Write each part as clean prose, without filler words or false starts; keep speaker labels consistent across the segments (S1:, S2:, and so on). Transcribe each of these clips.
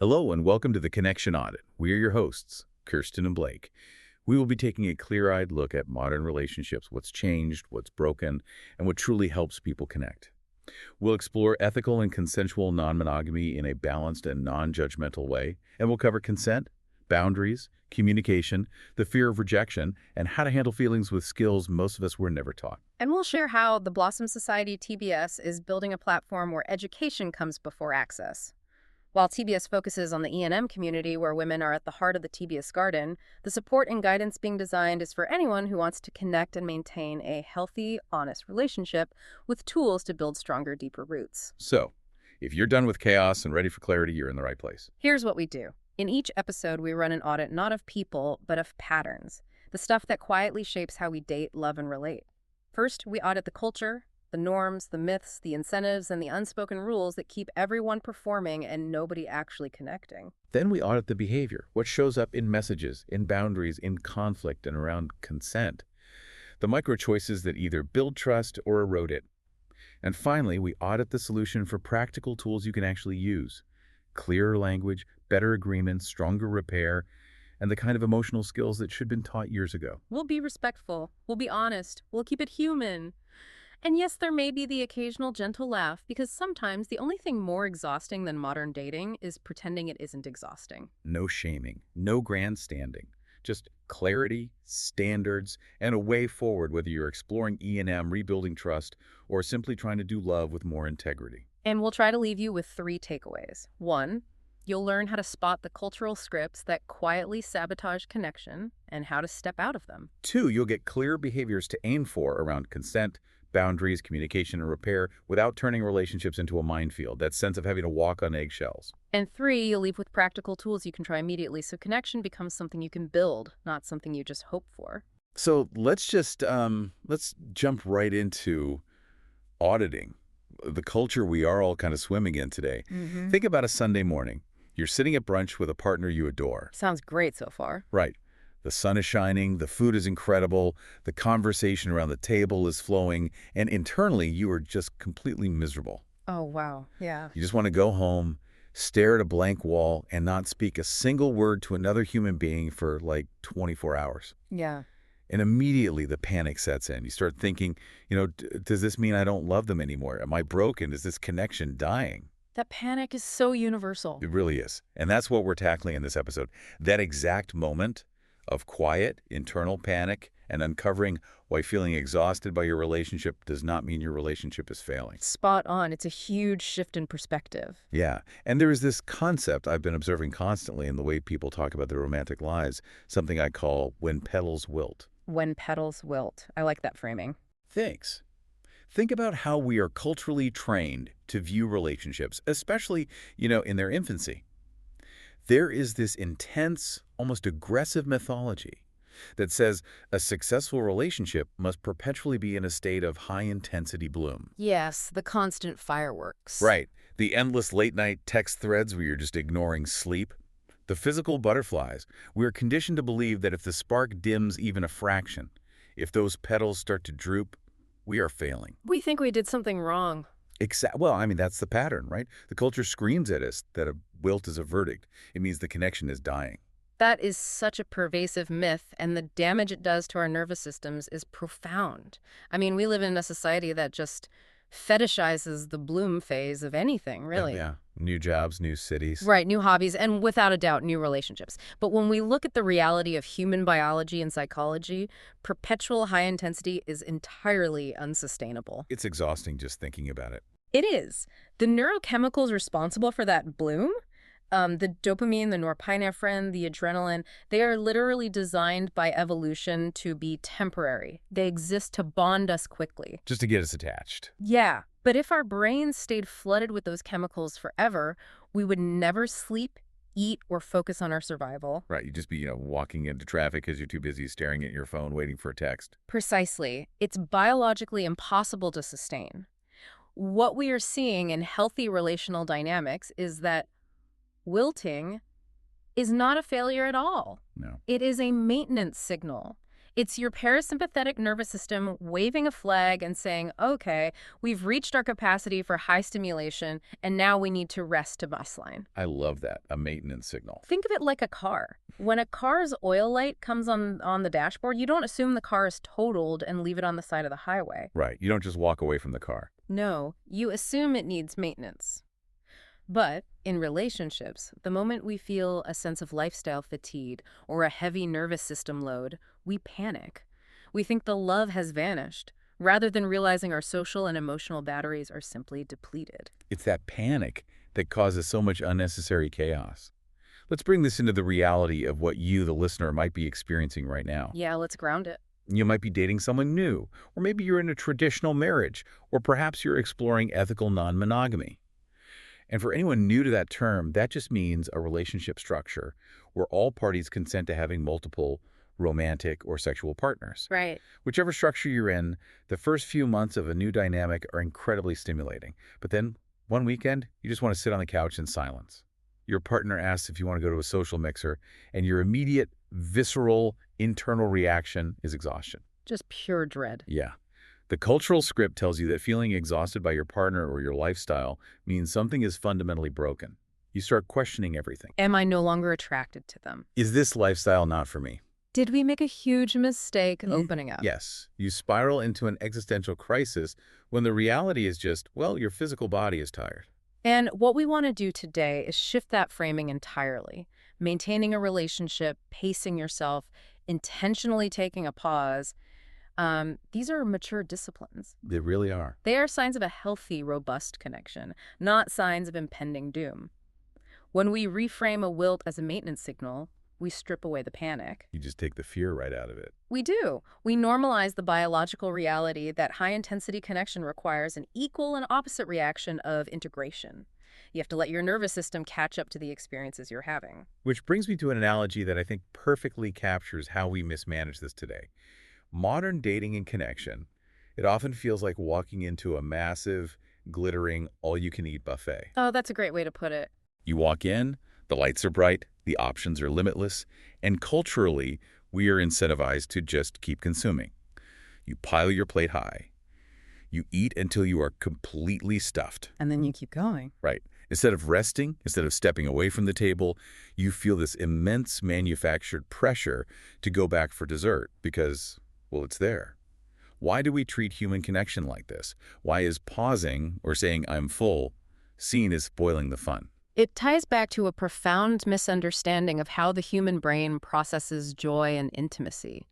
S1: Hello and welcome to the Connection Audit. We are your hosts, Kirsten and Blake. We will be taking a clear-eyed look at modern relationships, what's changed, what's broken, and what truly helps people connect. We'll explore ethical and consensual non-monogamy in a balanced and non-judgmental way, and we'll cover consent, boundaries, communication, the fear of rejection, and how to handle feelings with skills most of us were never taught.
S2: And we'll share how the Blossom Society TBS is building a platform where education comes before access. While TBS focuses on the E&M community where women are at the heart of the TBS garden, the support and guidance being designed is for anyone who wants to connect and maintain a healthy, honest relationship with tools to build stronger, deeper roots.
S1: So, if you're done with chaos and ready for clarity, you're in the right place.
S2: Here's what we do. In each episode, we run an audit not of people, but of patterns, the stuff that quietly shapes how we date, love, and relate. First, we audit the culture, the norms, the myths, the incentives, and the unspoken rules that keep everyone performing and nobody actually connecting.
S1: Then we audit the behavior, what shows up in messages, in boundaries, in conflict, and around consent. The micro choices that either build trust or erode it. And finally, we audit the solution for practical tools you can actually use. Clearer language, better agreements, stronger repair, and the kind of emotional skills that should have been taught years ago.
S2: We'll be respectful. We'll be honest. We'll keep it human. And yes, there may be the occasional gentle laugh, because sometimes the only thing more exhausting than modern dating is pretending it isn't exhausting.
S1: No shaming, no grandstanding, just clarity, standards, and a way forward whether you're exploring E&M, rebuilding trust, or simply trying to do love with more integrity.
S2: And we'll try to leave you with 3 takeaways. 1, you'll learn how to spot the cultural scripts that quietly sabotage connection and how to step out of them.
S1: 2, you'll get clear behaviors to aim for around consent, boundaries, communication, and repair without turning relationships into a minefield, that sense of having to walk on eggshells.
S2: And 3, you'll leave with practical tools you can try immediately so connection becomes something you can build, not something you just hope for.
S1: So let's jump right into auditing the culture we are all kind of swimming in today. Think about a Sunday morning. You're sitting at brunch with a partner you adore.
S2: Sounds great so far.
S1: Right. The sun is shining, the food is incredible, the conversation around the table is flowing, and internally you are just completely miserable.
S2: Oh, wow. Yeah.
S1: You just want to go home, stare at a blank wall, and not speak a single word to another human being for like 24 hours.
S2: Yeah.
S1: And immediately the panic sets in. You start thinking, does this mean I don't love them anymore? Am I broken? Is this connection dying?
S2: That panic is so universal.
S1: It really is. And that's what we're tackling in this episode. That exact moment of quiet, internal panic, and uncovering why feeling exhausted by your relationship does not mean your relationship is failing.
S2: Spot on. It's a huge shift in perspective.
S1: Yeah. And there is this concept I've been observing constantly in the way people talk about their romantic lives, something I call when petals wilt.
S2: When petals wilt. I like that framing.
S1: Thanks. Think about how we are culturally trained to view relationships, especially, in their infancy. There is this intense, almost aggressive mythology that says a successful relationship must perpetually be in a state of high-intensity bloom.
S2: Yes, the constant fireworks.
S1: Right. The endless late-night text threads where you're just ignoring sleep. The physical butterflies. We are conditioned to believe that if the spark dims even a fraction, if those petals start to droop, we are failing.
S2: We think we did something wrong.
S1: Well, that's the pattern, right? The culture screams at us that a wilt is a verdict. It means the connection is dying.
S2: That is such a pervasive myth, and the damage it does to our nervous systems is profound. We live in a society that just fetishizes the bloom phase of anything, really.
S1: Yeah. New jobs, new cities.
S2: Right, new hobbies, and without a doubt, new relationships. But when we look at the reality of human biology and psychology, perpetual high intensity is entirely unsustainable.
S1: It's exhausting just thinking about it.
S2: It is. The neurochemicals responsible for that bloom, the dopamine, the norepinephrine, the adrenaline, they are literally designed by evolution to be temporary. They exist to bond us quickly.
S1: Just to get us attached.
S2: Yeah. But if our brains stayed flooded with those chemicals forever, we would never sleep, eat, or focus on our survival.
S1: Right. You'd just be, walking into traffic because you're too busy staring at your phone waiting for a text.
S2: Precisely. It's biologically impossible to sustain. What we are seeing in healthy relational dynamics is that wilting is not a failure at all.
S1: No.
S2: It is a maintenance signal. It's your parasympathetic nervous system waving a flag and saying, okay, we've reached our capacity for high stimulation, and now we need to rest to baseline.
S1: I love that, a maintenance signal.
S2: Think of it like a car. When a car's oil light comes on the dashboard, you don't assume the car is totaled and leave it on the side of the highway.
S1: Right, you don't just walk away from the car.
S2: No, you assume it needs maintenance. But in relationships, the moment we feel a sense of lifestyle fatigue or a heavy nervous system load, we panic. We think the love has vanished, rather than realizing our social and emotional batteries are simply depleted.
S1: It's that panic that causes so much unnecessary chaos. Let's bring this into the reality of what you, the listener, might be experiencing right now.
S2: Yeah, let's ground it.
S1: You might be dating someone new, or maybe you're in a traditional marriage, or perhaps you're exploring ethical non-monogamy. And for anyone new to that term, that just means a relationship structure where all parties consent to having multiple romantic or sexual partners.
S2: Right.
S1: Whichever structure you're in, the first few months of a new dynamic are incredibly stimulating. But then, one weekend, you just want to sit on the couch in silence. Your partner asks if you want to go to a social mixer, and your immediate, visceral, internal reaction is exhaustion.
S2: Just pure dread.
S1: Yeah. The cultural script tells you that feeling exhausted by your partner or your lifestyle means something is fundamentally broken. You start questioning everything.
S2: Am I no longer attracted to them?
S1: Is this lifestyle not for me?
S2: Did we make a huge mistake opening up?
S1: Yes. You spiral into an existential crisis when the reality is just, well, your physical body is tired.
S2: And what we want to do today is shift that framing entirely. Maintaining a relationship, pacing yourself, intentionally taking a pause. These are mature disciplines.
S1: They really are.
S2: They are signs of a healthy, robust connection, not signs of impending doom. When we reframe a wilt as a maintenance signal, we strip away the panic.
S1: You just take the fear right out of it.
S2: We do. We normalize the biological reality that high-intensity connection requires an equal and opposite reaction of integration. You have to let your nervous system catch up to the experiences you're having.
S1: Which brings me to an analogy that I think perfectly captures how we mismanage this today. Modern dating and connection, it often feels like walking into a massive, glittering, all-you-can-eat buffet.
S2: Oh, that's a great way to put it.
S1: You walk in, the lights are bright, the options are limitless, and culturally, we are incentivized to just keep consuming. You pile your plate high. You eat until you are completely stuffed.
S2: And then you keep going.
S1: Right. Instead of resting, instead of stepping away from the table, you feel this immense manufactured pressure to go back for dessert because, well, it's there. Why do we treat human connection like this? Why is pausing or saying I'm full seen as spoiling the fun?
S2: It ties back to a profound misunderstanding of how the human brain processes joy and intimacy.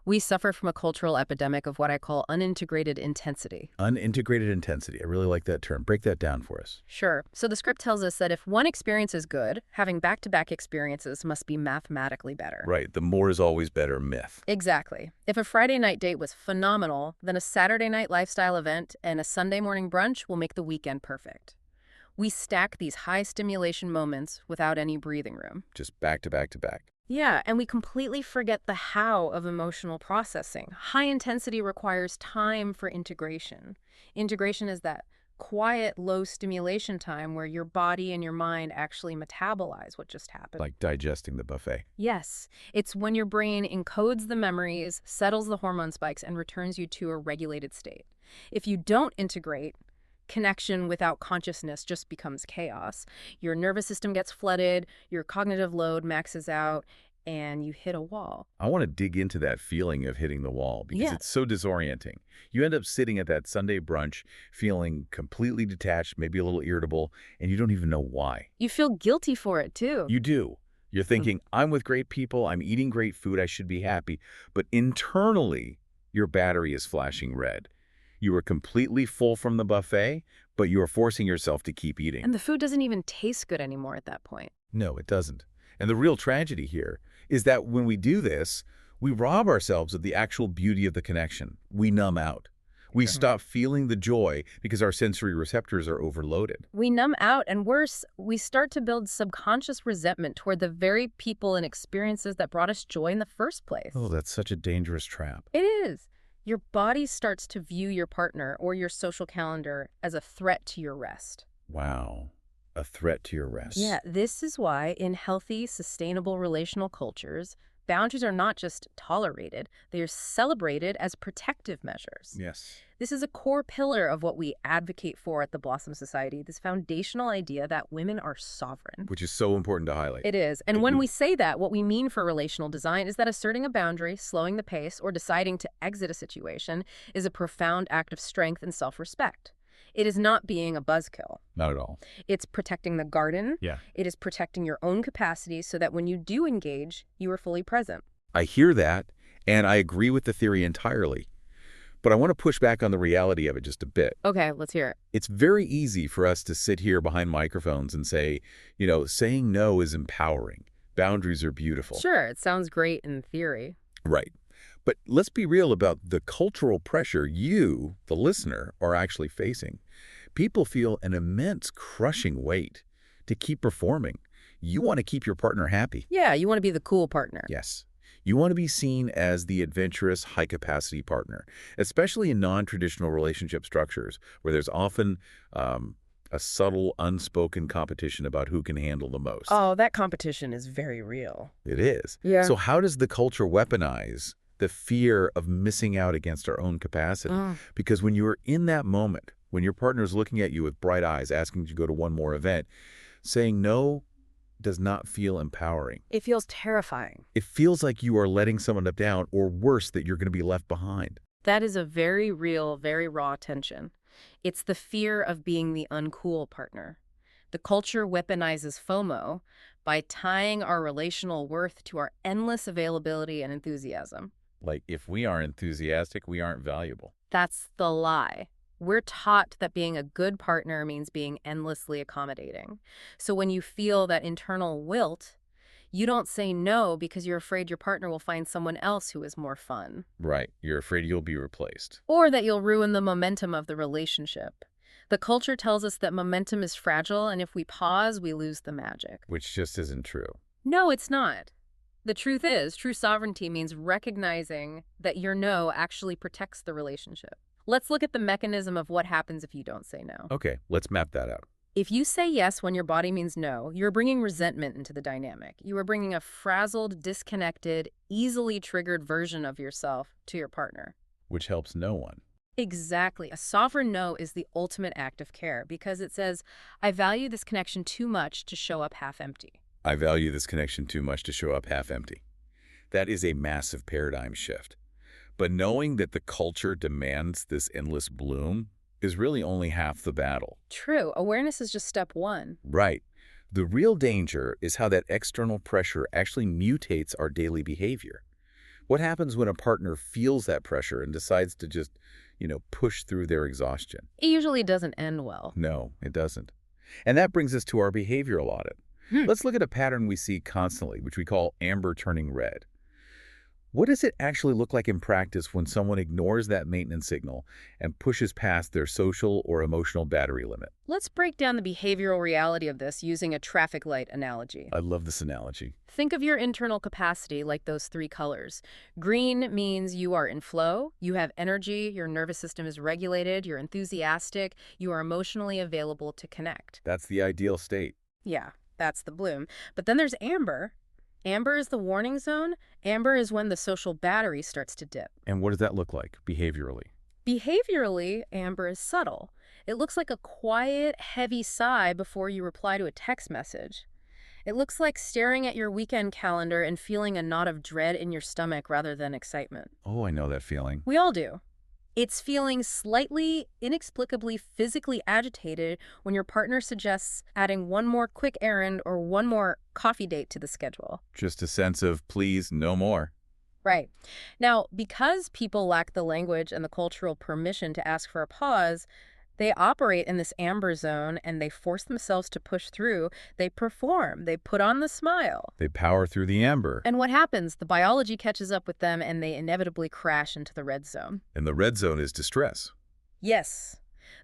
S2: We suffer from a cultural epidemic of what I call unintegrated intensity.
S1: Unintegrated intensity. I really like that term. Break that down for us.
S2: Sure. So the script tells us that if one experience is good, having back-to-back experiences must be mathematically better.
S1: Right. The more is always better myth.
S2: Exactly. If a Friday night date was phenomenal, then a Saturday night lifestyle event and a Sunday morning brunch will make the weekend perfect. We stack these high stimulation moments without any breathing room.
S1: Just back to back to back.
S2: Yeah, and we completely forget the how of emotional processing. High intensity requires time for integration. Integration is that quiet, low stimulation time where your body and your mind actually metabolize what just happened.
S1: Like digesting the buffet.
S2: Yes, it's when your brain encodes the memories, settles the hormone spikes, and returns you to a regulated state. If you don't integrate, connection without consciousness just becomes chaos. Your nervous system gets flooded, your cognitive load maxes out, and you hit a wall.
S1: I want to dig into that feeling of hitting the wall because it's so disorienting. You end up sitting at that Sunday brunch feeling completely detached, maybe a little irritable, and you don't even know why.
S2: You feel guilty for it, too.
S1: You do. You're thinking, I'm with great people, I'm eating great food, I should be happy. But internally, your battery is flashing red. You are completely full from the buffet, but you are forcing yourself to keep eating.
S2: And the food doesn't even taste good anymore at that point.
S1: No, it doesn't. And the real tragedy here is that when we do this, we rob ourselves of the actual beauty of the connection. We numb out. We stop feeling the joy because our sensory receptors are overloaded.
S2: We numb out, and worse, we start to build subconscious resentment toward the very people and experiences that brought us joy in the first place.
S1: Oh, that's such a dangerous trap.
S2: It is. Your body starts to view your partner or your social calendar as a threat to your rest.
S1: Wow. A threat to your rest.
S2: Yeah, this is why in healthy, sustainable relational cultures, Boundaries are not just tolerated, they are celebrated as protective measures.
S1: Yes.
S2: This is a core pillar of what we advocate for at the Blossom Society, this foundational idea that women are sovereign.
S1: Which is so important to highlight.
S2: It is. And when we say that, what we mean for relational design is that asserting a boundary, slowing the pace, or deciding to exit a situation is a profound act of strength and self-respect. It is not being a buzzkill.
S1: Not at all.
S2: It's protecting the garden.
S1: Yeah.
S2: It is protecting your own capacity so that when you do engage, you are fully present.
S1: I hear that, and I agree with the theory entirely. But I want to push back on the reality of it just a bit.
S2: Okay, let's hear it.
S1: It's very easy for us to sit here behind microphones and say, saying no is empowering. Boundaries are beautiful.
S2: Sure, it sounds great in theory.
S1: Right. But let's be real about the cultural pressure you, the listener, are actually facing. People feel an immense crushing weight to keep performing. You want to keep your partner happy.
S2: Yeah, you want to be the cool partner.
S1: Yes. You want to be seen as the adventurous, high-capacity partner, especially in non-traditional relationship structures where there's often a subtle, unspoken competition about who can handle the most.
S2: Oh, that competition is very real.
S1: It is.
S2: Yeah.
S1: So how does the culture weaponize the fear of missing out against our own capacity? Because when you're in that moment, when your partner is looking at you with bright eyes, asking you to go to one more event, saying no does not feel empowering.
S2: It feels terrifying.
S1: It feels like you are letting someone down, or worse, that you're going to be left behind.
S2: That is a very real, very raw tension. It's the fear of being the uncool partner. The culture weaponizes FOMO by tying our relational worth to our endless availability and enthusiasm.
S1: Like, if we aren't enthusiastic, we aren't valuable.
S2: That's the lie. We're taught that being a good partner means being endlessly accommodating. So when you feel that internal wilt, you don't say no because you're afraid your partner will find someone else who is more fun.
S1: Right. You're afraid you'll be replaced.
S2: Or that you'll ruin the momentum of the relationship. The culture tells us that momentum is fragile, and if we pause, we lose the magic.
S1: Which just isn't true.
S2: No, it's not. The truth is, true sovereignty means recognizing that your no actually protects the relationship. Let's look at the mechanism of what happens if you don't say no.
S1: Okay, let's map that out.
S2: If you say yes when your body means no, you're bringing resentment into the dynamic. You are bringing a frazzled, disconnected, easily triggered version of yourself to your partner.
S1: Which helps no one.
S2: Exactly. A sovereign no is the ultimate act of care because it says, I value this connection too much to show up half empty.
S1: I value this connection too much to show up half empty. That is a massive paradigm shift. But knowing that the culture demands this endless bloom is really only half the battle.
S2: True. Awareness is just step one.
S1: Right. The real danger is how that external pressure actually mutates our daily behavior. What happens when a partner feels that pressure and decides to just, push through their exhaustion?
S2: It usually doesn't end well.
S1: No, it doesn't. And that brings us to our behavioral audit. Let's look at a pattern we see constantly, which we call amber turning red. What does it actually look like in practice when someone ignores that maintenance signal and pushes past their social or emotional battery limit?
S2: Let's break down the behavioral reality of this using a traffic light analogy.
S1: I love this analogy.
S2: Think of your internal capacity like those three colors. Green means you are in flow, you have energy, your nervous system is regulated, you're enthusiastic, you are emotionally available to connect.
S1: That's the ideal state.
S2: Yeah, that's the bloom. But then there's amber. Amber is the warning zone. Amber is when the social battery starts to dip.
S1: And what does that look like behaviorally?
S2: Behaviorally, amber is subtle. It looks like a quiet, heavy sigh before you reply to a text message. It looks like staring at your weekend calendar and feeling a knot of dread in your stomach rather than excitement.
S1: Oh, I know that feeling.
S2: We all do. It's feeling slightly, inexplicably physically agitated when your partner suggests adding one more quick errand or one more coffee date to the schedule.
S1: Just a sense of, please, no more.
S2: Right. Now, because people lack the language and the cultural permission to ask for a pause, they operate in this amber zone and they force themselves to push through. They perform. They put on the smile.
S1: They power through the amber.
S2: And what happens? The biology catches up with them and they inevitably crash into the red zone.
S1: And the red zone is distress.
S2: Yes.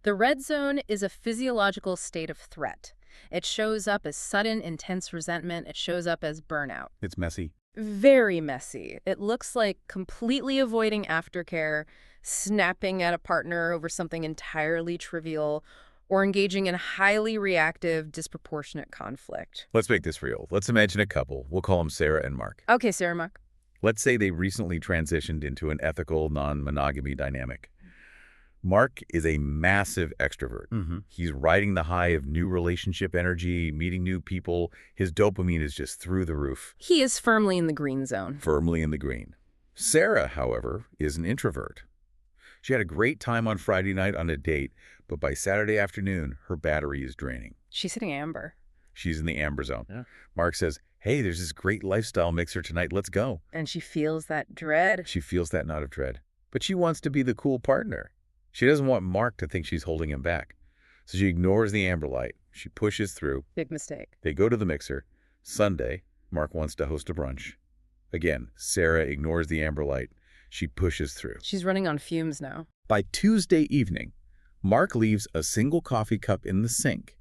S2: The red zone is a physiological state of threat. It shows up as sudden, intense resentment. It shows up as burnout.
S1: It's messy.
S2: Very messy. It looks like completely avoiding aftercare, snapping at a partner over something entirely trivial, or engaging in highly reactive, disproportionate conflict.
S1: Let's make this real. Let's imagine a couple. We'll call them Sarah and Mark.
S2: Okay, Sarah, Mark.
S1: Let's say they recently transitioned into an ethical, non-monogamy dynamic. Mark is a massive extrovert. He's riding the high of new relationship energy, meeting new people. His dopamine is just through the roof.
S2: He is firmly in the green zone.
S1: Firmly in the green. Sarah, however, is an introvert. She had a great time on Friday night on a date, but by Saturday afternoon, her battery is draining.
S2: She's hitting amber.
S1: She's in the amber zone. Yeah. Mark says, hey, there's this great lifestyle mixer tonight. Let's go.
S2: And she feels that dread.
S1: She feels that knot of dread. But she wants to be the cool partner. She doesn't want Mark to think she's holding him back. So she ignores the amber light. She pushes through.
S2: Big mistake.
S1: They go to the mixer. Sunday, Mark wants to host a brunch. Again, Sarah ignores the amber light. She pushes through.
S2: She's running on fumes now.
S1: By Tuesday evening, Mark leaves a single coffee cup in the sink.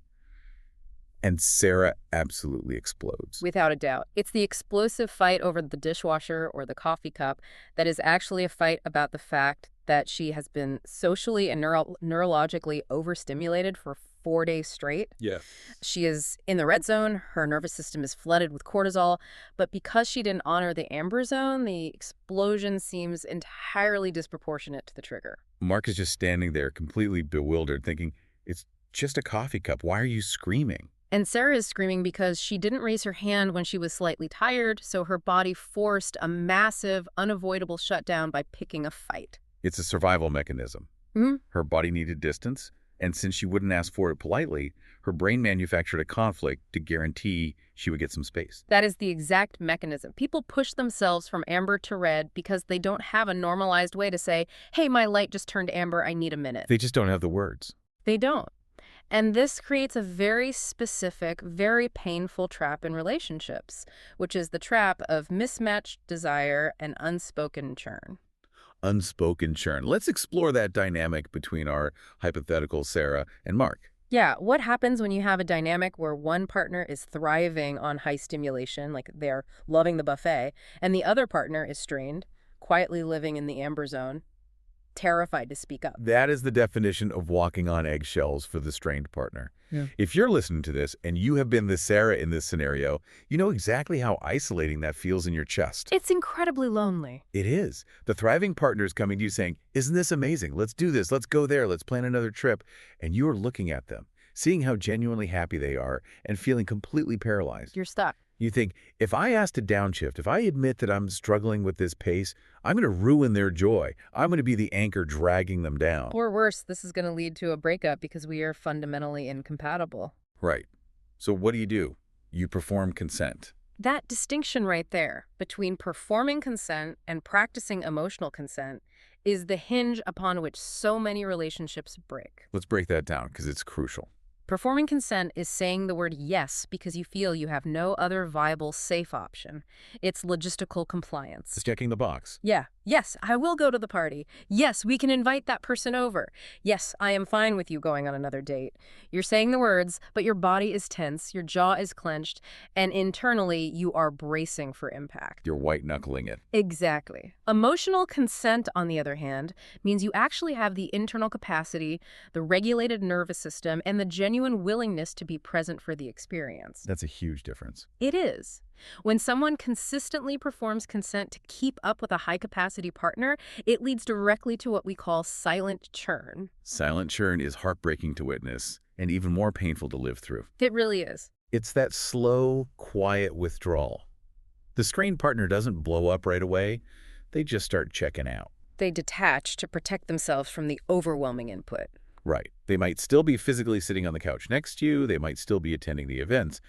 S1: And Sarah absolutely explodes.
S2: Without a doubt. It's the explosive fight over the dishwasher or the coffee cup that is actually a fight about the fact that she has been socially and neurologically overstimulated for 4 days straight.
S1: Yeah.
S2: She is in the red zone. Her nervous system is flooded with cortisol. But because she didn't honor the amber zone, the explosion seems entirely disproportionate to the trigger.
S1: Mark is just standing there completely bewildered, thinking, it's just a coffee cup. Why are you screaming?
S2: And Sarah is screaming because she didn't raise her hand when she was slightly tired, so her body forced a massive, unavoidable shutdown by picking a fight.
S1: It's a survival mechanism. Her body needed distance, and since she wouldn't ask for it politely, her brain manufactured a conflict to guarantee she would get some space.
S2: That is the exact mechanism. People push themselves from amber to red because they don't have a normalized way to say, hey, my light just turned amber, I need a minute.
S1: They just don't have the words.
S2: They don't. And this creates a very specific, very painful trap in relationships, which is the trap of mismatched desire and unspoken churn.
S1: Unspoken churn. Let's explore that dynamic between our hypothetical Sarah and Mark.
S2: Yeah, what happens when you have a dynamic where one partner is thriving on high stimulation, like they're loving the buffet, and the other partner is strained, quietly living in the amber zone, terrified to speak up?
S1: That is the definition of walking on eggshells for the strained partner. Yeah. If you're listening to this and you have been the Sarah in this scenario, you know exactly how isolating that feels in your chest.
S2: It's incredibly lonely.
S1: It is. The thriving partner is coming to you saying, isn't this amazing? Let's do this. Let's go there. Let's plan another trip. And you're looking at them, seeing how genuinely happy they are and feeling completely paralyzed.
S2: You're stuck.
S1: You think, if I ask to downshift, if I admit that I'm struggling with this pace, I'm going to ruin their joy. I'm going to be the anchor dragging them down.
S2: Or worse, this is going to lead to a breakup because we are fundamentally incompatible.
S1: Right. So what do? You perform consent.
S2: That distinction right there between performing consent and practicing emotional consent is the hinge upon which so many relationships break.
S1: Let's break that down because it's crucial.
S2: Performing consent is saying the word yes because you feel you have no other viable, safe option. It's logistical compliance.
S1: It's checking the box.
S2: Yeah. Yes, I will go to the party. Yes, we can invite that person over. Yes, I am fine with you going on another date. You're saying the words, but your body is tense, your jaw is clenched, and internally you are bracing for impact.
S1: You're white-knuckling it.
S2: Exactly. Emotional consent, on the other hand, means you actually have the internal capacity, the regulated nervous system, and the genuine willingness to be present for the experience.
S1: That's a huge difference.
S2: It is. When someone consistently performs consent to keep up with a high-capacity partner, it leads directly to what we call silent churn.
S1: Silent churn is heartbreaking to witness and even more painful to live through.
S2: It really is.
S1: It's that slow, quiet withdrawal. The strained partner doesn't blow up right away. They just start checking out.
S2: They detach to protect themselves from the overwhelming input.
S1: Right. They might still be physically sitting on the couch next to you. They might still be attending the events.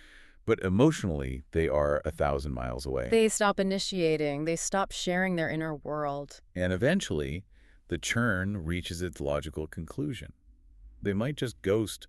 S1: But emotionally, they are 1,000 miles away.
S2: They stop initiating. They stop sharing their inner world.
S1: And eventually, the churn reaches its logical conclusion. They might just ghost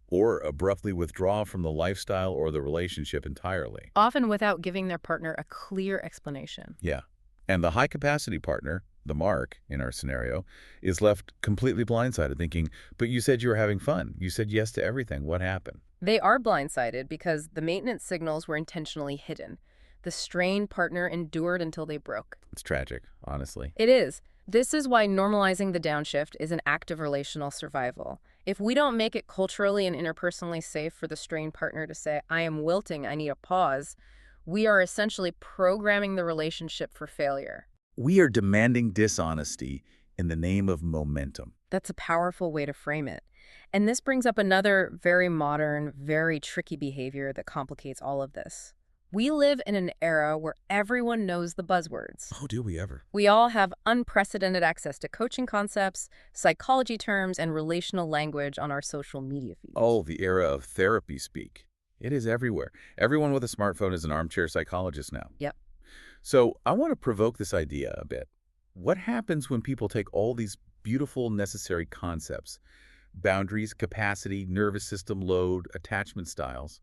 S1: or abruptly withdraw from the lifestyle or the relationship entirely.
S2: Often without giving their partner a clear explanation.
S1: Yeah. And the high-capacity partner, the Mark, in our scenario, is left completely blindsided, thinking, but you said you were having fun. You said yes to everything. What happened?
S2: They are blindsided because the maintenance signals were intentionally hidden. The strained partner endured until they broke.
S1: It's tragic, honestly.
S2: It is. This is why normalizing the downshift is an act of relational survival. If we don't make it culturally and interpersonally safe for the strained partner to say, I am wilting, I need a pause, We are essentially programming the relationship for failure.
S1: We are demanding dishonesty in the name of momentum.
S2: That's a powerful way to frame it. And this brings up another very modern, very tricky behavior that complicates all of this. We live in an era where everyone knows the buzzwords.
S1: Oh, do we ever?
S2: We all have unprecedented access to coaching concepts, psychology terms, and relational language on our social media feeds.
S1: Oh, the era of therapy speak. It is everywhere. Everyone with a smartphone is an armchair psychologist now.
S2: Yep.
S1: So I want to provoke this idea a bit. What happens when people take all these beautiful, necessary concepts, boundaries, capacity, nervous system load, attachment styles,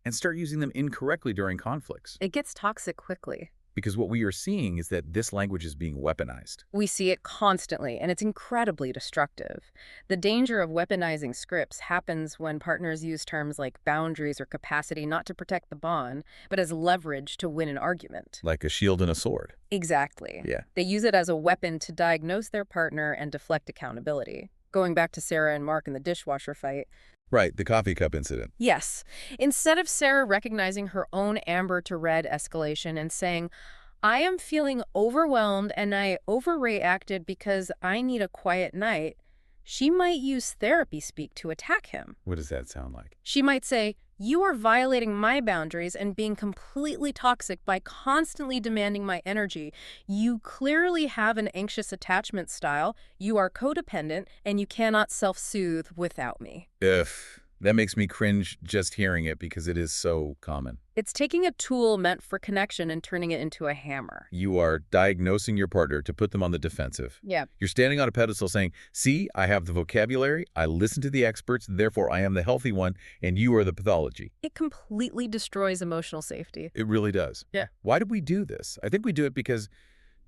S1: and start using them incorrectly during conflicts?
S2: It gets toxic quickly.
S1: Because what we are seeing is that this language is being weaponized.
S2: We see it constantly, and it's incredibly destructive. The danger of weaponizing scripts happens when partners use terms like boundaries or capacity not to protect the bond, but as leverage to win an argument.
S1: Like a shield and a sword.
S2: Exactly.
S1: Yeah.
S2: They use it as a weapon to diagnose their partner and deflect accountability. Going back to Sarah and Mark in the dishwasher fight.
S1: Right, the coffee cup incident.
S2: Yes. Instead of Sarah recognizing her own amber to red escalation and saying, I am feeling overwhelmed and I overreacted because I need a quiet night, she might use therapy speak to attack him.
S1: What does that sound like?
S2: She might say, you are violating my boundaries and being completely toxic by constantly demanding my energy. You clearly have an anxious attachment style, you are codependent, and you cannot self-soothe without me.
S1: That makes me cringe just hearing it because it is so common.
S2: It's taking a tool meant for connection and turning it into a hammer.
S1: You are diagnosing your partner to put them on the defensive.
S2: Yeah.
S1: You're standing on a pedestal saying, see, I have the vocabulary, I listen to the experts, therefore I am the healthy one, and you are the pathology.
S2: It completely destroys emotional safety.
S1: It really does.
S2: Yeah.
S1: Why do we do this? I think we do it because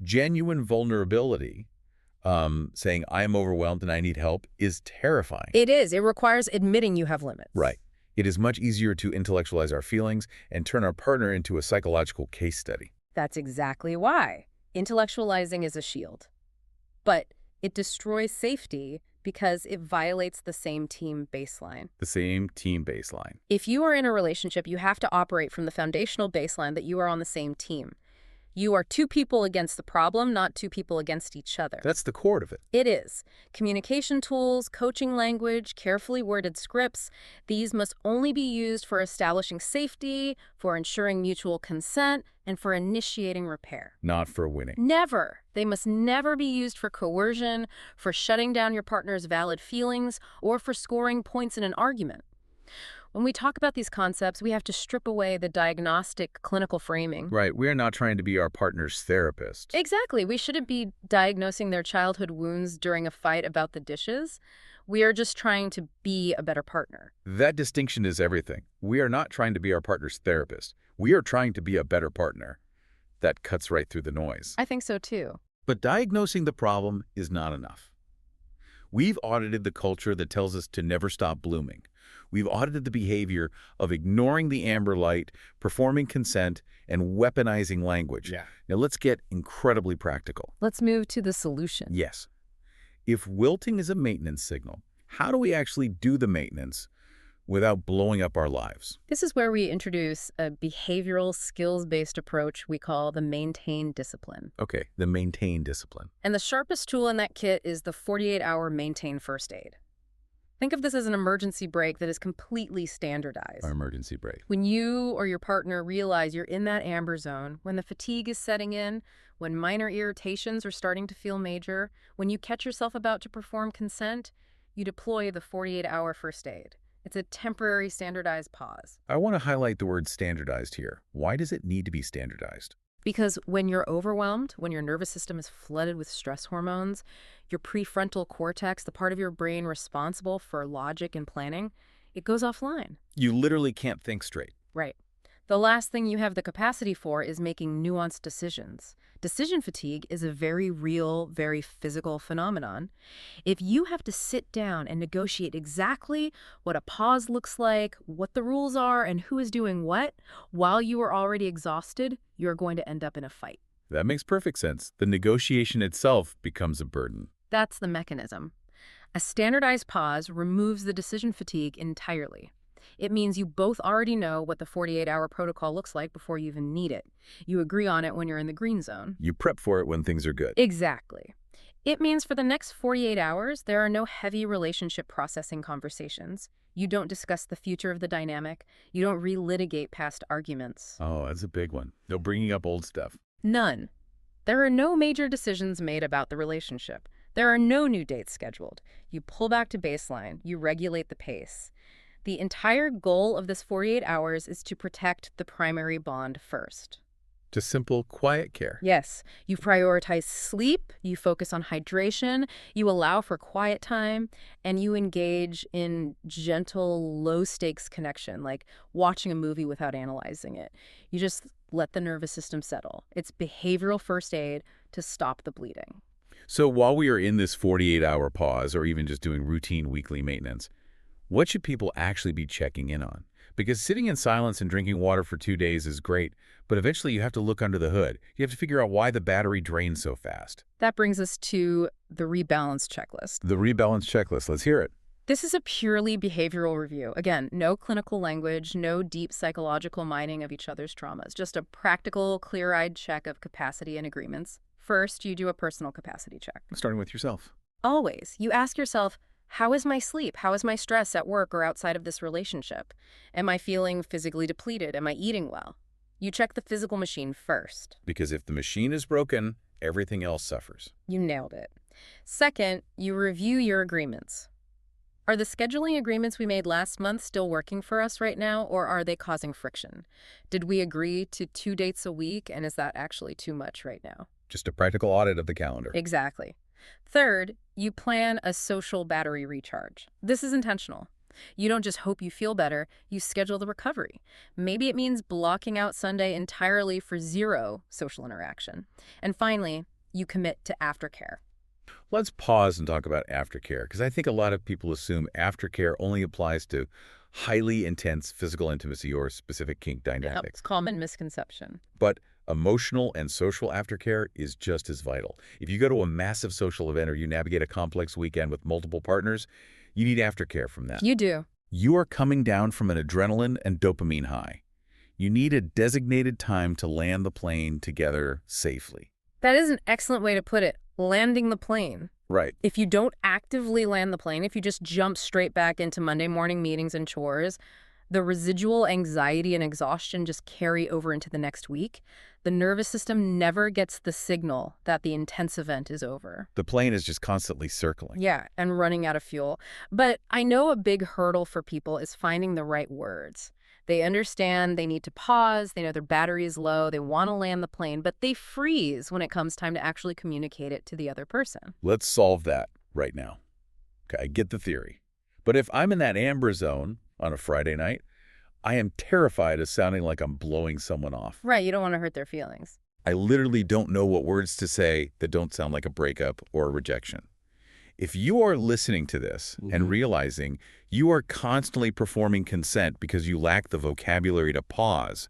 S1: genuine vulnerability, saying I am overwhelmed and I need help, is terrifying.
S2: It is. It requires admitting you have limits.
S1: Right. It is much easier to intellectualize our feelings and turn our partner into a psychological case study.
S2: That's exactly why. Intellectualizing is a shield. But it destroys safety because it violates the same team baseline.
S1: The same team baseline.
S2: If you are in a relationship, you have to operate from the foundational baseline that you are on the same team. You are two people against the problem, not two people against each other.
S1: That's the core of it.
S2: It is. Communication tools, coaching language, carefully worded scripts, these must only be used for establishing safety, for ensuring mutual consent, and for initiating repair.
S1: Not for winning.
S2: Never. They must never be used for coercion, for shutting down your partner's valid feelings, or for scoring points in an argument. When we talk about these concepts, we have to strip away the diagnostic clinical framing.
S1: Right. We are not trying to be our partner's therapist.
S2: Exactly. We shouldn't be diagnosing their childhood wounds during a fight about the dishes. We are just trying to be a better partner.
S1: That distinction is everything. We are not trying to be our partner's therapist. We are trying to be a better partner. That cuts right through the noise.
S2: I think so too.
S1: But diagnosing the problem is not enough. We've audited the culture that tells us to never stop blooming. We've audited the behavior of ignoring the amber light, performing consent, and weaponizing language.
S3: Yeah.
S1: Now let's get incredibly practical.
S2: Let's move to the solution.
S1: Yes. If wilting is a maintenance signal, how do we actually do the maintenance without blowing up our lives?
S2: This is where we introduce a behavioral skills-based approach we call the maintain discipline.
S1: Okay, the maintain discipline.
S2: And the sharpest tool in that kit is the 48-hour maintain first aid. Think of this as an emergency brake that is completely standardized.
S1: Our emergency brake.
S2: When you or your partner realize you're in that amber zone, when the fatigue is setting in, when minor irritations are starting to feel major, when you catch yourself about to perform consent, you deploy the 48-hour first aid. It's a temporary standardized pause.
S1: I want to highlight the word standardized here. Why does it need to be standardized?
S2: Because when you're overwhelmed, when your nervous system is flooded with stress hormones, your prefrontal cortex, the part of your brain responsible for logic and planning, it goes offline.
S1: You literally can't think straight.
S2: Right. The last thing you have the capacity for is making nuanced decisions. Decision fatigue is a very real, very physical phenomenon. If you have to sit down and negotiate exactly what a pause looks like, what the rules are, and who is doing what, while you are already exhausted, you're going to end up in a fight.
S1: That makes perfect sense. The negotiation itself becomes a burden.
S2: That's the mechanism. A standardized pause removes the decision fatigue entirely. It means you both already know what the 48-hour protocol looks like before you even need it. You agree on it when you're in the green zone.
S1: You prep for it when things are good.
S2: Exactly. It means for the next 48 hours, there are no heavy relationship processing conversations. You don't discuss the future of the dynamic. You don't relitigate past arguments.
S1: Oh, that's a big one. No bringing up old stuff.
S2: None. There are no major decisions made about the relationship. There are no new dates scheduled. You pull back to baseline. You regulate the pace. The entire goal of this 48 hours is to protect the primary bond first.
S1: Just simple, quiet care.
S2: Yes, you prioritize sleep, you focus on hydration, you allow for quiet time, and you engage in gentle, low-stakes connection, like watching a movie without analyzing it. You just let the nervous system settle. It's behavioral first aid to stop the bleeding.
S1: So while we are in this 48-hour pause, or even just doing routine weekly maintenance, what should people actually be checking in on? Because sitting in silence and drinking water for 2 days is great, but eventually you have to look under the hood. You have to figure out why the battery drains so fast.
S2: That brings us to the rebalance checklist.
S1: The rebalance checklist. Let's hear it.
S2: This is a purely behavioral review. Again, no clinical language, no deep psychological mining of each other's traumas, just a practical, clear-eyed check of capacity and agreements. First, you do a personal capacity check.
S1: Starting with yourself.
S2: Always. You ask yourself, how is my sleep? How is my stress at work or outside of this relationship? Am I feeling physically depleted? Am I eating well? You check the physical machine first.
S1: Because if the machine is broken, everything else suffers.
S2: You nailed it. Second, you review your agreements. Are the scheduling agreements we made last month still working for us right now, or are they causing friction? Did we agree to 2 dates a week, and is that actually too much right now?
S1: Just a practical audit of the calendar.
S2: Exactly. Third, you plan a social battery recharge. This is intentional. You don't just hope you feel better, you schedule the recovery. Maybe it means blocking out Sunday entirely for 0 social interaction. And finally, you commit to aftercare.
S1: Let's pause and talk about aftercare, because I think a lot of people assume aftercare only applies to highly intense physical intimacy or specific kink dynamics.
S2: It's a common misconception.
S1: But emotional and social aftercare is just as vital. If you go to a massive social event or you navigate a complex weekend with multiple partners, you need aftercare from that.
S2: You do.
S1: You are coming down from an adrenaline and dopamine high. You need a designated time to land the plane together safely.
S2: That is an excellent way to put it. Landing the plane.
S1: Right.
S2: If you don't actively land the plane, if you just jump straight back into Monday morning meetings and chores, the residual anxiety and exhaustion just carry over into the next week. The nervous system never gets the signal that the intense event is over.
S1: The plane is just constantly circling.
S2: Yeah, and running out of fuel. But I know a big hurdle for people is finding the right words. They understand they need to pause, they know their battery is low, they want to land the plane, but they freeze when it comes time to actually communicate it to the other person.
S1: Let's solve that right now. Okay, I get the theory. But if I'm in that amber zone on a Friday night, I am terrified of sounding like I'm blowing someone off.
S2: Right, you don't want to hurt their feelings.
S1: I literally don't know what words to say that don't sound like a breakup or a rejection. If you are listening to this and realizing you are constantly performing consent because you lack the vocabulary to pause,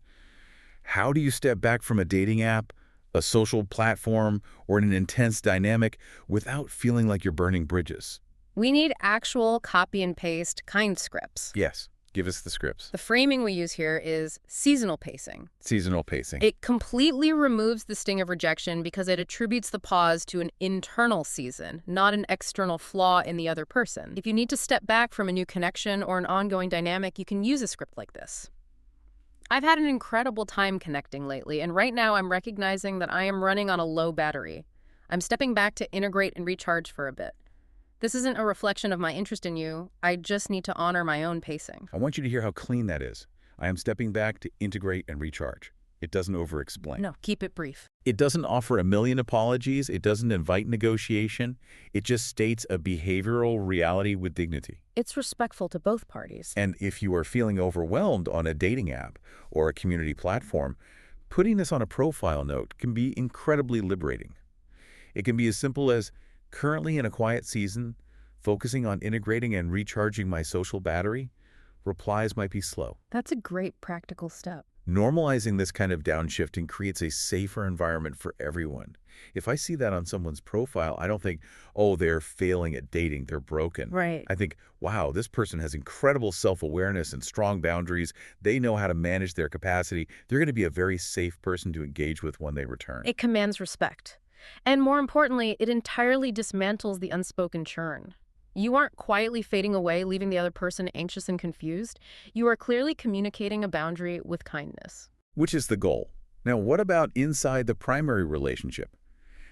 S1: how do you step back from a dating app, a social platform, or an intense dynamic without feeling like you're burning bridges?
S2: We need actual copy and paste kind scripts.
S1: Yes. Give us the scripts.
S2: The framing we use here is seasonal pacing.
S1: Seasonal pacing.
S2: It completely removes the sting of rejection because it attributes the pause to an internal season, not an external flaw in the other person. If you need to step back from a new connection or an ongoing dynamic, you can use a script like this. I've had an incredible time connecting lately, and right now I'm recognizing that I am running on a low battery. I'm stepping back to integrate and recharge for a bit. This isn't a reflection of my interest in you. I just need to honor my own pacing.
S1: I want you to hear how clean that is. I am stepping back to integrate and recharge. It doesn't over-explain.
S2: No, keep it brief.
S1: It doesn't offer a million apologies. It doesn't invite negotiation. It just states a behavioral reality with dignity.
S2: It's respectful to both parties.
S1: And if you are feeling overwhelmed on a dating app or a community platform, putting this on a profile note can be incredibly liberating. It can be as simple as, currently in a quiet season, focusing on integrating and recharging my social battery, replies might be slow.
S2: That's a great practical step.
S1: Normalizing this kind of downshifting creates a safer environment for everyone. If I see that on someone's profile, I don't think, oh, they're failing at dating, they're broken.
S2: Right.
S1: I think, wow, this person has incredible self-awareness and strong boundaries. They know how to manage their capacity. They're going to be a very safe person to engage with when they return.
S2: It commands respect. And more importantly, it entirely dismantles the unspoken churn. You aren't quietly fading away, leaving the other person anxious and confused. You are clearly communicating a boundary with kindness.
S1: Which is the goal. Now, what about inside the primary relationship?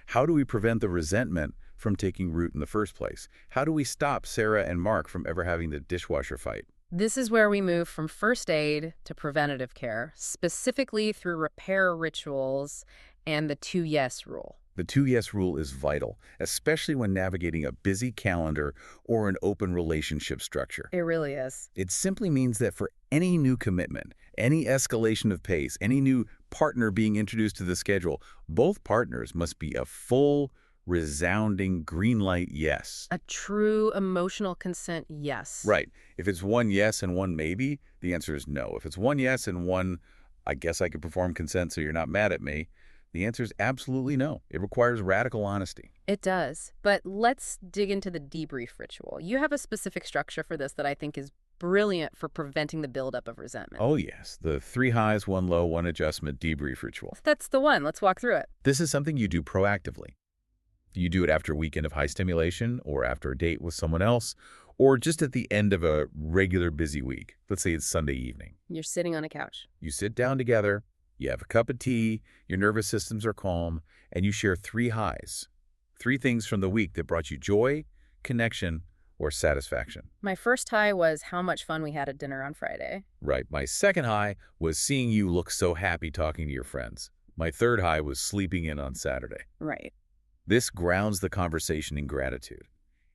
S1: How do we prevent the resentment from taking root in the first place? How do we stop Sarah and Mark from ever having the dishwasher fight?
S2: This is where we move from first aid to preventative care, specifically through repair rituals and the 2-yes rule.
S1: The 2-yes rule is vital, especially when navigating a busy calendar or an open relationship structure.
S2: It really is.
S1: It simply means that for any new commitment, any escalation of pace, any new partner being introduced to the schedule, both partners must be a full, resounding green light yes.
S2: A true emotional consent yes.
S1: Right. If it's one yes and one maybe, the answer is no. If it's one yes and one, I guess I could perform consent so you're not mad at me, the answer is absolutely no. It requires radical honesty.
S2: It does. But let's dig into the debrief ritual. You have a specific structure for this that I think is brilliant for preventing the buildup of resentment.
S1: Oh, yes. The 3 highs, 1 low, 1 adjustment debrief ritual.
S2: That's the one. Let's walk through it.
S1: This is something you do proactively. You do it after a weekend of high stimulation, or after a date with someone else, or just at the end of a regular busy week. Let's say it's Sunday evening.
S2: You're sitting on a couch.
S1: You sit down together, you have a cup of tea, your nervous systems are calm, and you share 3 highs. 3 things from the week that brought you joy, connection, or satisfaction.
S2: My first high was how much fun we had at dinner on Friday.
S1: Right. My second high was seeing you look so happy talking to your friends. My third high was sleeping in on Saturday.
S2: Right.
S1: This grounds the conversation in gratitude.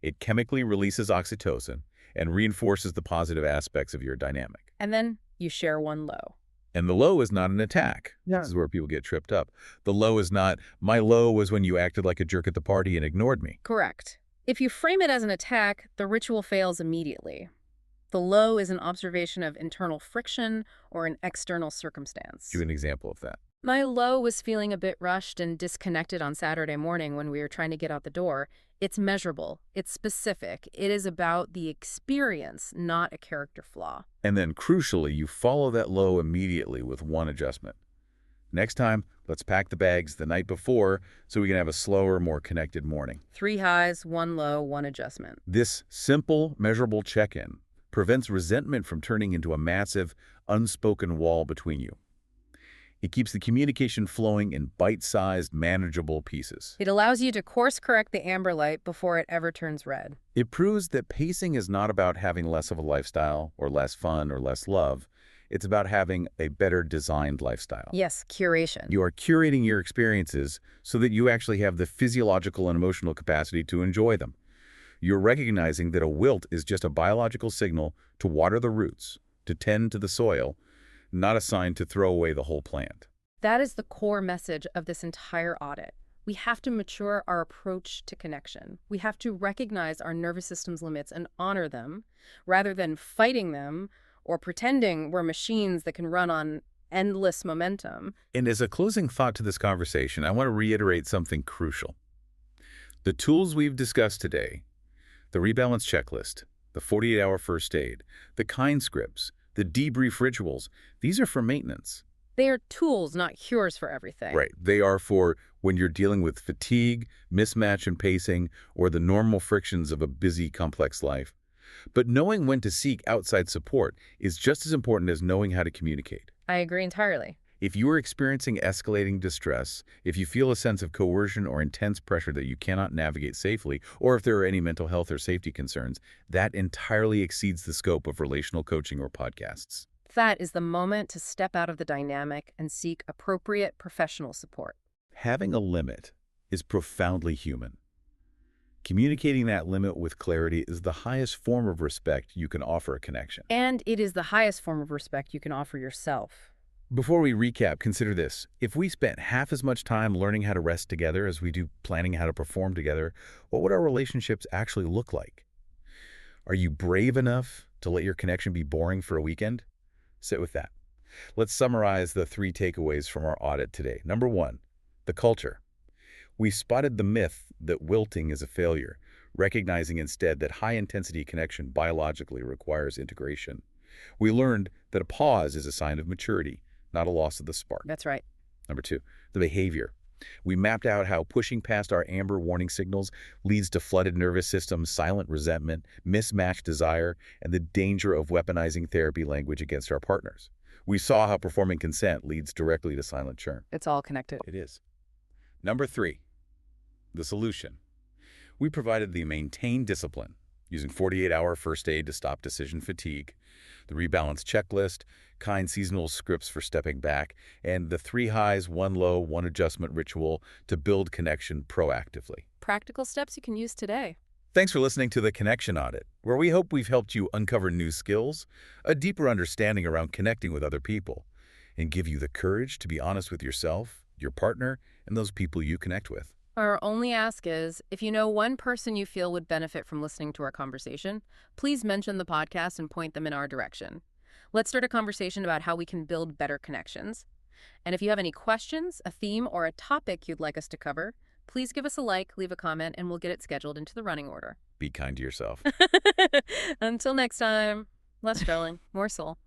S1: It chemically releases oxytocin and reinforces the positive aspects of your dynamic.
S2: And then you share 1 low.
S1: And the low is not an attack.
S2: Yeah.
S1: This is where people get tripped up. The low is not, my low was when you acted like a jerk at the party and ignored me.
S2: Correct. If you frame it as an attack, the ritual fails immediately. The low is an observation of internal friction or an external circumstance.
S1: Give an example of that.
S2: My low was feeling a bit rushed and disconnected on Saturday morning when we were trying to get out the door. It's measurable. It's specific. It is about the experience, not a character flaw.
S1: And then, crucially, you follow that low immediately with 1 adjustment. Next time, let's pack the bags the night before so we can have a slower, more connected morning.
S2: 3 highs, 1 low, 1 adjustment.
S1: This simple, measurable check-in prevents resentment from turning into a massive, unspoken wall between you. It keeps the communication flowing in bite-sized, manageable pieces.
S2: It allows you to course-correct the amber light before it ever turns red.
S1: It proves that pacing is not about having less of a lifestyle or less fun or less love. It's about having a better designed lifestyle.
S2: Yes, curation.
S1: You are curating your experiences so that you actually have the physiological and emotional capacity to enjoy them. You're recognizing that a wilt is just a biological signal to water the roots, to tend to the soil, not a sign to throw away the whole plant.
S2: That is the core message of this entire audit. We have to mature our approach to connection. We have to recognize our nervous system's limits and honor them, rather than fighting them or pretending we're machines that can run on endless momentum.
S1: And as a closing thought to this conversation, I want to reiterate something crucial. The tools we've discussed today, the rebalance checklist, the 48-hour first aid, the kind scripts, the debrief rituals, these are for maintenance.
S2: They are tools, not cures for everything.
S1: Right. They are for when you're dealing with fatigue, mismatch in pacing, or the normal frictions of a busy, complex life. But knowing when to seek outside support is just as important as knowing how to communicate.
S2: I agree entirely.
S1: If you are experiencing escalating distress, if you feel a sense of coercion or intense pressure that you cannot navigate safely, or if there are any mental health or safety concerns, that entirely exceeds the scope of relational coaching or podcasts.
S2: That is the moment to step out of the dynamic and seek appropriate professional support.
S1: Having a limit is profoundly human. Communicating that limit with clarity is the highest form of respect you can offer a connection.
S2: And it is the highest form of respect you can offer yourself.
S1: Before we recap, consider this. If we spent half as much time learning how to rest together as we do planning how to perform together, what would our relationships actually look like? Are you brave enough to let your connection be boring for a weekend? Sit with that. Let's summarize the 3 takeaways from our audit today. Number 1, the culture. We spotted the myth that wilting is a failure, recognizing instead that high-intensity connection biologically requires integration. We learned that a pause is a sign of maturity, not a loss of the spark.
S2: That's right.
S1: Number 2, the behavior. We mapped out how pushing past our amber warning signals leads to flooded nervous system, silent resentment, mismatched desire, and the danger of weaponizing therapy language against our partners. We saw how performing consent leads directly to silent churn.
S2: It's all connected.
S1: It is. Number 3, the solution. We provided the maintained discipline, using 48-hour first aid to stop decision fatigue, the rebalance checklist, kind seasonal scripts for stepping back, and the 3 highs, 1 low, 1 adjustment ritual to build connection proactively.
S2: Practical steps you can use today.
S1: Thanks for listening to the Connection Audit, where we hope we've helped you uncover new skills, a deeper understanding around connecting with other people, and give you the courage to be honest with yourself, your partner, and those people you connect with.
S2: Our only ask is, if you know one person you feel would benefit from listening to our conversation, please mention the podcast and point them in our direction. Let's start a conversation about how we can build better connections. And if you have any questions, a theme, or a topic you'd like us to cover, please give us a like, leave a comment, and we'll get it scheduled into the running order.
S1: Be kind to yourself.
S2: Until next time, less drilling, more soul.